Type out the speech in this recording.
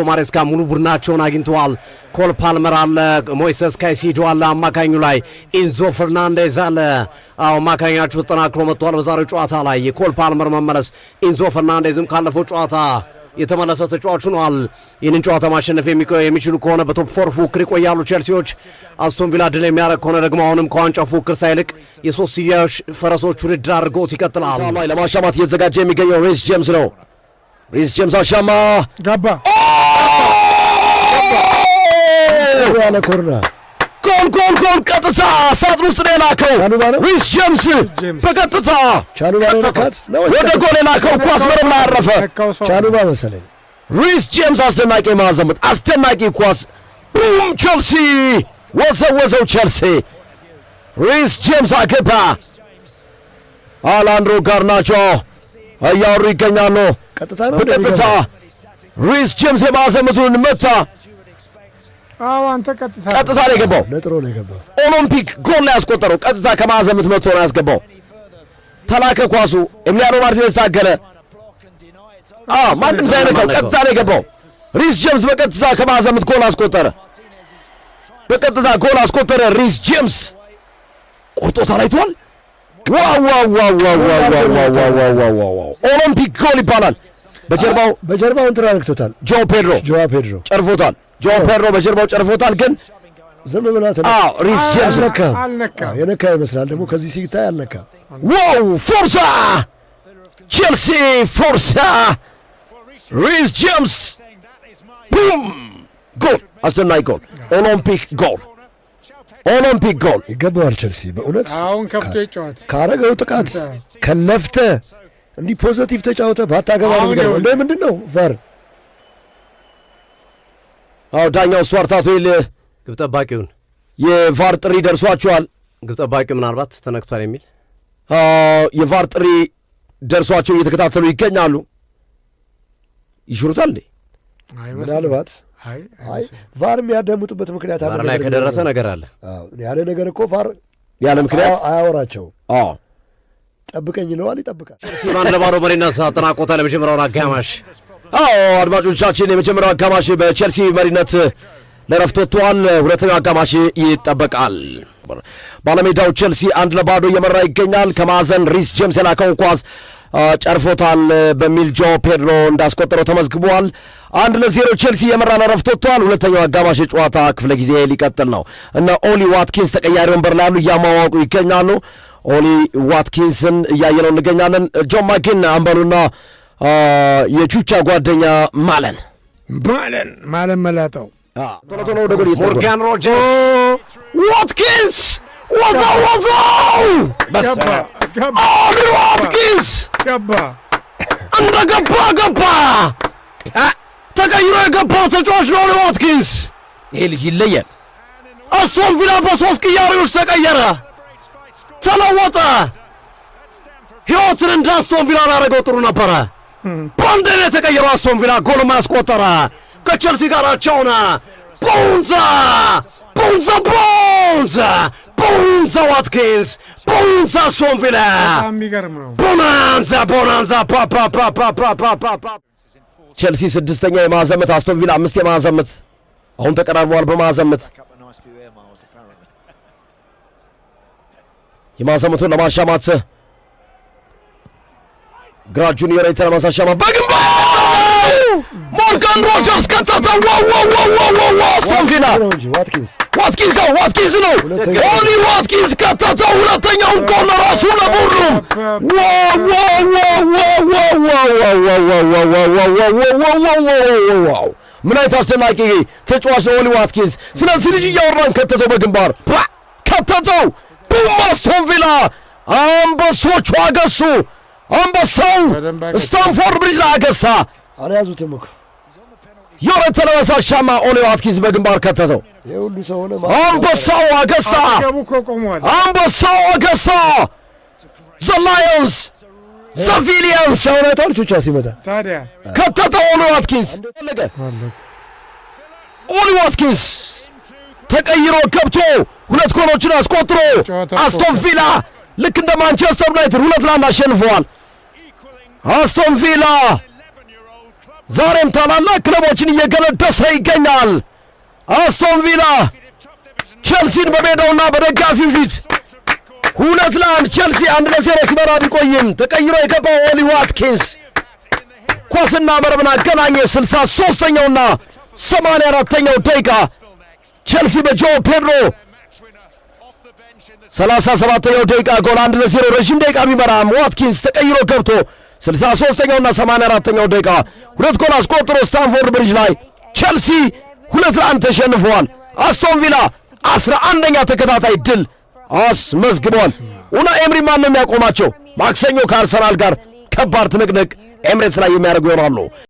ማሬስካ ሙሉ ቡድናቸውን አግኝተዋል። ኮል ፓልመር አለ፣ ሞይሰስ ካይሲዶ አለ፣ አማካኙ ላይ ኢንዞ ፈርናንዴዝ አለ። አማካኛቸው ተጠናክሮ መጥቷል። በዛሬው ጨዋታ ላይ የኮል ፓልመር መመለስ ኢንዞ ፈርናንዴዝም ካለፈው ጨዋታ የተመለሰ ተጫዋች ሆኗል። ይህንን ጨዋታ ማሸነፍ የሚችሉ ከሆነ በቶፕ 4 ፉክክር ይቆያሉ ቼልሲዎች። አስቶን ቪላ ድል የሚያደርግ ከሆነ ደግሞ አሁንም ከዋንጫ ፉክክር ሳይልቅ የሶስትዮሽ ፈረሶች ውድድር አድርጎት ይቀጥላል። ለማሻማት እየተዘጋጀ የሚገኘው ሪስ ጄምስ ነው። ሪስ ጄምስ አሻማ ገባ ያለ ኮርና ጎል ቀጥታ ሳጥን ውስጥ ነው የላከው ሪስ ጄምስ በቀጥታ ወደ ጎል የላከው ኳስ መረብ ላይ አረፈ። ቻሉባ መሰለኝ። ሪስ ጄምስ አስደናቂ ማዘመት፣ አስደናቂ ኳስ ቡም! ቼልሲ ወዘወዘው። ቼልሲ ሪስ ጄምስ አገባ። አላንድሮ ጋርናቾ እያወሩ ይገኛሉ። ቀጥታ ነው በቀጥታ ሪስ ጄምስ የማዘመቱን መታ። አንተ ቀጥታ ነው የገባው። ነጥሮ ነው የገባው። ኦሎምፒክ ጎል ላይ ያስቆጠረው ቀጥታ ከማዘመት መጥቶ ነው ያስገባው። ተላከ ኳሱ ኤሚሊያኖ ማርቲኔዝ ታገለ። ማንም ሳይነካው ቀጥታ ነው የገባው። ሪስ ጄምስ በቀጥታ ከማዘመት ጎል አስቆጠረ። በቀጥታ ጎል አስቆጠረ። ሪስ ጄምስ ቆርጦታል። አይቷል። ዋው! ኦሎምፒክ ጎል ይባላል። በጀርባው እንትን አድርጎታል። ጆ ፔድሮ ጨርፎታል። ጆ ፔድሮ በጀርባው ጨርፎታል። ግን ዝም ብላት ሪስ ጄምስ አልነካም። የነካ ይመስላል ደግሞ ከዚህ ሲታይ አልነካም። ዋው! ፎርሳ ቼልሲ ፎርሳ ሪስ ጄምስ ቡም! ጎል! አስደናቂ ጎል! ኦሎምፒክ ጎል ይገባዋል። ቼልሲ በእውነት አሁን ከፍቶ ይጫወት ካረገው ጥቃት ከለፍተ እንዲህ ፖዚቲቭ ተጫወተ ባታገባ ነው ምንድን ነው ቫር ዳኛው ስቱዋርት አቶይል ግብ ጠባቂውን የቫር ጥሪ ደርሷቸዋል። ግብ ጠባቂው ምናልባት ተነክቷል የሚል የቫር ጥሪ ደርሷቸው እየተከታተሉ ይገኛሉ። ይሽሩታል እንዴ? ምናልባት ቫር የሚያዳምጡበት ምክንያት ቫር ላይ ከደረሰ ነገር አለ። ያለ ነገር እኮ ቫር ያለ ምክንያት አያወራቸው። ጠብቀኝ ይለዋል፣ ይጠብቃል። ሲማን ለባሮ መሪነት አጠናቆታል የመጀመሪያውን አጋማሽ። አድማጮቻችን የመጀመሪያው አጋማሽ በቼልሲ መሪነት ለረፍት ወጥቷል። ሁለተኛው አጋማሽ ይጠበቃል። ባለሜዳው ቼልሲ 1-0 እየመራ ይገኛል። ከማዕዘን ሪስ ጄምስ የላከውን ኳስ ጨርፎታል በሚል ጆ ፔድሮ እንዳስቆጠረው ተመዝግቧል። 1-0 ቼልሲ እየመራ ለረፍት ወጥቷል። ሁለተኛው አጋማሽ የጨዋታ ክፍለ ጊዜ ሊቀጥል ነው። እነ ኦሊ ዋትኪንስ ተቀያሪ ወንበር ላይ ያሉ እያሟሟቁ ይገኛሉ። ኦሊ ዋትኪንስን እያየነው እንገኛለን። ጆን ማኪን አምበሉና የቹቻ ጓደኛ ማለን መላጠው ቶሎ ወደ ጎል ሞርጋን ሮጀርስ ዋትኪንስ ወዛው ኦሊ ዋትኪንስ ገባ ተቀይሮ የገባው ተጫዋች ነው ኦሊ ዋትኪንስ። ይሄ ልጅ ይለያል። አስቶን ቪላ በሶስት ቅያሬዎች ተቀየረ፣ ተለወጠ። ሕይወትን እንደ አስቶን ቪላ ያደረገው ጥሩ ነበረ። በአንድ የተቀየረው አስቶን ቪላ ጎልም ያስቆጠረ ከቼልሲ ጋር አቻውና ቦንዛ ዋትኪንስ ቦንዛ አስቶን ቪላ ቦናንዛ ቼልሲ 6ኛ የማዕዘመት አስቶን ቪላ 5 የማዕዘመት አሁን ተቀራርበዋል። በማዕዘመት የማዕዘመቱን ለማሻማት ግራ ጁኒየር የተለማሳሻማ በግንባር ሞርጋን ሮጀርስ ከተተው። አስቶን ቪላ ዋትኪንስ ነው ኦሊ ዋትኪንስ ከተተው። ሁለተኛውን ጎል ለራሱ ለቡድኑም ምን አይነት አስደናቂ ተጫዋች ነው ኦሊ ዋትኪንስ። ስለዚህ ልጅ እያወራን ከተተው፣ በግንባር ከተተው። ቡም! አስቶን ቪላ አንበሶቹ አገሱ። አንበሳው ስታንፎርድ ብሪጅ ላይ አገሳ። አልያዙትም እኮ የሁለት ተለባሳሻማ ኦሊ ዋትኪንስ በግንባር ከተተው። የሁሉ ሰው ሆነ። አንበሳው አገሳ። ዘ ላየንስ ዘ ቪሊየንስ ሰውነታው ቹቻ ሲመጣ ታዲያ ከተተው ኦሊ ዋትኪንስ። ኦሊ ዋትኪንስ ተቀይሮ ገብቶ ሁለት ጎሎችን አስቆጥሮ አስቶን ቪላ ልክ እንደ ማንቸስተር ዩናይትድ 2-1 አሸንፈዋል። አስቶን ቪላ ዛሬም ታላላቅ ክለቦችን እየገነደሰ ይገኛል። አስቶን ቪላ ቼልሲን በሜዳውና በደጋፊው ፊት 2-1 ቼልሲ 1-0 ሲመራ ቢቆይም ተቀይሮ የገባው ኦሊ ዋትኪንስ ኳስና መረብን አገናኘ። 63ኛውና 84ኛው ደቂቃ ቼልሲ በጆ ፔድሮ 37ኛው ደቂቃ ጎል 1-0 ረዥም ደቂቃ ቢመራም ዋትኪንስ ተቀይሮ ገብቶ 63ኛውና 84ኛው ደቂቃ 2 ጎል አስቆጥሮ ስታንፎርድ ብሪጅ ላይ ቼልሲ 2-1 ተሸንፈዋል። አስቶን ቪላ 11ኛ ተከታታይ ድል አስመዝግቧል። ኡናይ ኤምሪ ማን ነው የሚያቆማቸው? ማክሰኞ ከአርሰናል ጋር ከባድ ትንቅንቅ ኤምሬትስ ላይ የሚያደርጉ ይሆናሉ።